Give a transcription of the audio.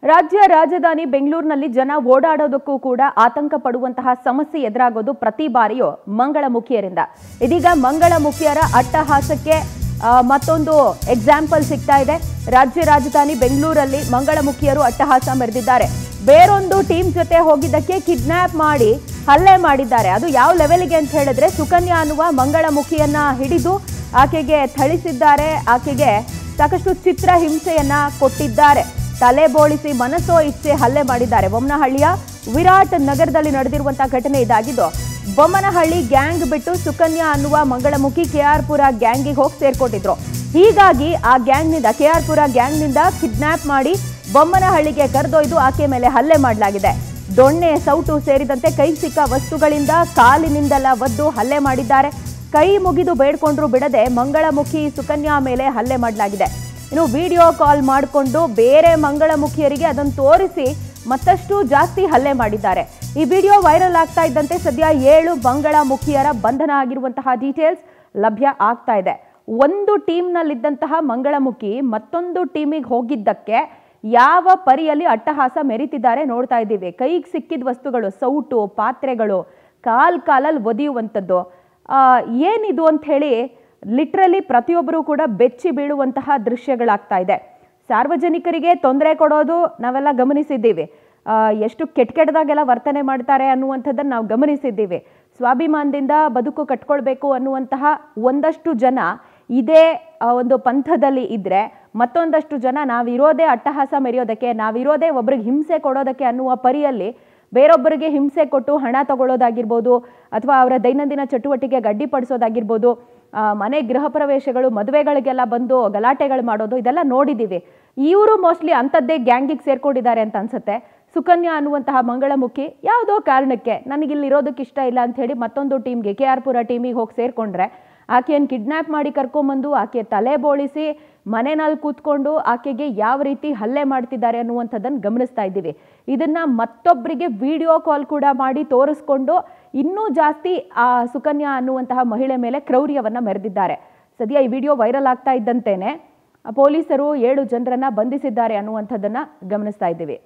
ರಾಜ್ಯ ರಾಜಧಾನಿ ಬೆಂಗಳೂರಿನಲ್ಲಿ ಜನ ಓಡಾಡೋದಕ್ಕೂ ಕೂಡ ಆತಂಕ ಪಡುವಂತಹ ಸಮಸ್ಯೆ ಎದುರಾಗೋದು ಪ್ರತಿ ಬಾರಿಯೂ ಮಂಗಳಮುಖಿಯರಿಂದ. ಇದೀಗ ಮಂಗಳಮುಖಿಯರ ಅಟ್ಟಹಾಸಕ್ಕೆ ಮತ್ತೊಂದು ಎಕ್ಸಾಂಪಲ್ ಸಿಗ್ತಾ ಇದೆ. ರಾಜ್ಯ ರಾಜಧಾನಿ ಬೆಂಗಳೂರಲ್ಲಿ ಮಂಗಳಮುಖಿಯರು ಅಟ್ಟಹಾಸ ಮೆರೆದಿದ್ದಾರೆ. ಬೇರೊಂದು ಟೀಮ್ ಜೊತೆ ಹೋಗಿದ್ದಕ್ಕೆ ಕಿಡ್ನಾಪ್ ಮಾಡಿ ಹಲ್ಲೆ ಮಾಡಿದ್ದಾರೆ. ಅದು ಯಾವ ಲೆವೆಲ್ಗೆ ಅಂತ ಹೇಳಿದ್ರೆ, ಸುಕನ್ಯಾ ಅನ್ನುವ ಮಂಗಳಮುಖಿಯನ್ನ ಹಿಡಿದು ಆಕೆಗೆ ಥಳಿಸಿದ್ದಾರೆ. ಆಕೆಗೆ ಸಾಕಷ್ಟು ಚಿತ್ರ ಹಿಂಸೆಯನ್ನ ಕೊಟ್ಟಿದ್ದಾರೆ. ತಲೆ ಬೋಳಿಸಿ ಮನಸೋ ಇಚ್ಛೆ ಹಲ್ಲೆ ಮಾಡಿದ್ದಾರೆ. ಬೊಮ್ಮನಹಳ್ಳಿಯ ವಿರಾಟ್ ನಗರದಲ್ಲಿ ನಡೆದಿರುವಂತಹ ಘಟನೆ ಇದಾಗಿದ್ದು, ಬೊಮ್ಮನಹಳ್ಳಿ ಗ್ಯಾಂಗ್ ಬಿಟ್ಟು ಸುಕನ್ಯಾ ಅನ್ನುವ ಮಂಗಳಮುಖಿ ಕೆಆರ್ ಪುರ ಗ್ಯಾಂಗಿಗೆ ಹೋಗಿ ಸೇರ್ಕೊಂಡಿದ್ರು. ಹೀಗಾಗಿ ಆ ಗ್ಯಾಂಗ್ನಿಂದ, ಕೆಆರ್ ಪುರ ಗ್ಯಾಂಗ್ನಿಂದ ಕಿಡ್ನಾಪ್ ಮಾಡಿ ಬೊಮ್ಮನಹಳ್ಳಿಗೆ ಕರೆದೊಯ್ದು ಆಕೆ ಮೇಲೆ ಹಲ್ಲೆ ಮಾಡಲಾಗಿದೆ. ದೊಣ್ಣೆ, ಸೌಟು ಸೇರಿದಂತೆ ಕೈ ಸಿಕ್ಕ ವಸ್ತುಗಳಿಂದ ಕಾಲಿನಿಂದೆಲ್ಲ ಒದ್ದು ಹಲ್ಲೆ ಮಾಡಿದ್ದಾರೆ. ಕೈ ಮುಗಿದು ಬೇಡ್ಕೊಂಡ್ರು ಬಿಡದೆ ಮಂಗಳಮುಖಿ ಸುಕನ್ಯಾ ಮೇಲೆ ಹಲ್ಲೆ ಮಾಡಲಾಗಿದೆ. ಇನ್ನು ವಿಡಿಯೋ ಕಾಲ್ ಮಾಡಿಕೊಂಡು ಬೇರೆ ಮಂಗಳಮುಖಿಯರಿಗೆ ಅದನ್ನು ತೋರಿಸಿ ಮತ್ತಷ್ಟು ಜಾಸ್ತಿ ಹಲ್ಲೆ ಮಾಡಿದ್ದಾರೆ. ಈ ವಿಡಿಯೋ ವೈರಲ್ ಆಗ್ತಾ ಇದ್ದಂತೆ ಸದ್ಯ 7 ಮಂಗಳಮುಖಿಯರ ಬಂಧನ ಆಗಿರುವಂತಹ ಡೀಟೇಲ್ಸ್ ಲಭ್ಯ ಆಗ್ತಾ ಇದೆ. ಒಂದು ಟೀಮ್ನಲ್ಲಿದ್ದಂತಹ ಮಂಗಳಮುಖಿ ಮತ್ತೊಂದು ಟೀಮಿಗೆ ಹೋಗಿದ್ದಕ್ಕೆ ಯಾವ ಪರಿಯಲ್ಲಿ ಅಟ್ಟಹಾಸ ಮೆರೀತಿದ್ದಾರೆ ನೋಡ್ತಾ ಇದ್ದೀವಿ. ಕೈಗೆ ಸಿಕ್ಕಿದ ವಸ್ತುಗಳು, ಸೌಟು, ಪಾತ್ರೆಗಳು, ಕಾಲಲ್ಲಿ ಒದಿಯುವಂಥದ್ದು, ಏನಿದು ಅಂತ ಹೇಳಿ ಲಿಟ್ರಲಿ ಪ್ರತಿಯೊಬ್ಬರೂ ಕೂಡ ಬೆಚ್ಚಿ ಬೀಳುವಂತಹ ದೃಶ್ಯಗಳಾಗ್ತಾ ಇದೆ. ಸಾರ್ವಜನಿಕರಿಗೆ ತೊಂದರೆ ಕೊಡೋದು ನಾವೆಲ್ಲ ಗಮನಿಸಿದ್ದೀವಿ. ಎಷ್ಟು ಕೆಟ್ಟದಾಗೆಲ್ಲ ವರ್ತನೆ ಮಾಡ್ತಾರೆ ಅನ್ನುವಂಥದ್ದನ್ನು ನಾವು ಗಮನಿಸಿದ್ದೀವಿ. ಸ್ವಾಭಿಮಾನದಿಂದ ಬದುಕು ಕಟ್ಕೊಳ್ಬೇಕು ಅನ್ನುವಂತಹ ಒಂದಷ್ಟು ಜನ ಇದೇ ಒಂದು ಪಂಥದಲ್ಲಿ ಇದ್ದರೆ, ಮತ್ತೊಂದಷ್ಟು ಜನ ನಾವಿರೋದೇ ಅಟ್ಟಹಾಸ ಮೆರೆಯೋದಕ್ಕೆ, ನಾವಿರೋದೇ ಒಬ್ರಿಗೆ ಹಿಂಸೆ ಕೊಡೋದಕ್ಕೆ ಅನ್ನುವ ಪರಿಯಲ್ಲಿ ಬೇರೊಬ್ಬರಿಗೆ ಹಿಂಸೆ ಕೊಟ್ಟು ಹಣ ತಗೊಳ್ಳೋದಾಗಿರ್ಬೋದು, ಅಥವಾ ಅವರ ದೈನಂದಿನ ಚಟುವಟಿಕೆಗೆ ಅಡ್ಡಿಪಡಿಸೋದಾಗಿರ್ಬೋದು, ಮನೆ ಗೃಹ ಪ್ರವೇಶಗಳು, ಮದುವೆಗಳಿಗೆಲ್ಲ ಬಂದು ಗಲಾಟೆಗಳು ಮಾಡೋದು, ಇದೆಲ್ಲ ನೋಡಿದ್ದೀವಿ. ಇವರು ಮೋಸ್ಟ್ಲಿ ಅಂಥದ್ದೇ ಗ್ಯಾಂಗಿಗೆ ಸೇರ್ಕೊಂಡಿದ್ದಾರೆ ಅಂತ ಅನ್ಸುತ್ತೆ. ಸುಕನ್ಯಾ ಅನ್ನುವಂತಹ ಮಂಗಳಮುಖಿ ಯಾವುದೋ ಕಾರಣಕ್ಕೆ ನನಗಿಲ್ಲಿರೋದಕ್ಕೆ ಇಷ್ಟ ಇಲ್ಲ ಅಂತ ಹೇಳಿ ಮತ್ತೊಂದು ಟೀಮ್ಗೆ, ಕೆಆರ್ ಪುರ ಟೀಮಿಗೆ ಹೋಗಿ ಸೇರ್ಕೊಂಡ್ರೆ ಆಕೆಯನ್ನು ಕಿಡ್ನಾಪ್ ಮಾಡಿ ಕರ್ಕೊಂಬಂದು ಆಕೆ ತಲೆ ಬೋಳಿಸಿ ಮನೆಯಲ್ಲಿ ಕೂತ್ಕೊಂಡು ಆಕೆಗೆ ಯಾವ ರೀತಿ ಹಲ್ಲೆ ಮಾಡ್ತಿದ್ದಾರೆ ಅನ್ನುವಂಥದ್ದನ್ನು ಗಮನಿಸ್ತಾ ಇದ್ದೀವಿ. ಇದನ್ನ ಮತ್ತೊಬ್ಬರಿಗೆ ವಿಡಿಯೋ ಕಾಲ್ ಕೂಡ ಮಾಡಿ ತೋರಿಸ್ಕೊಂಡು ಇನ್ನೂ ಜಾಸ್ತಿ ಆ ಸುಕನ್ಯಾ ಅನ್ನುವಂತಹ ಮಹಿಳೆ ಮೇಲೆ ಕ್ರೌರ್ಯವನ್ನ ಮೆರೆದಿದ್ದಾರೆ. ಸದ್ಯ ಈ ವಿಡಿಯೋ ವೈರಲ್ ಆಗ್ತಾ ಇದ್ದಂತೆಯೇ ಪೊಲೀಸರು 7 ಜನರನ್ನ ಬಂಧಿಸಿದ್ದಾರೆ ಅನ್ನುವಂಥದ್ದನ್ನ ಗಮನಿಸ್ತಾ ಇದ್ದೀವಿ.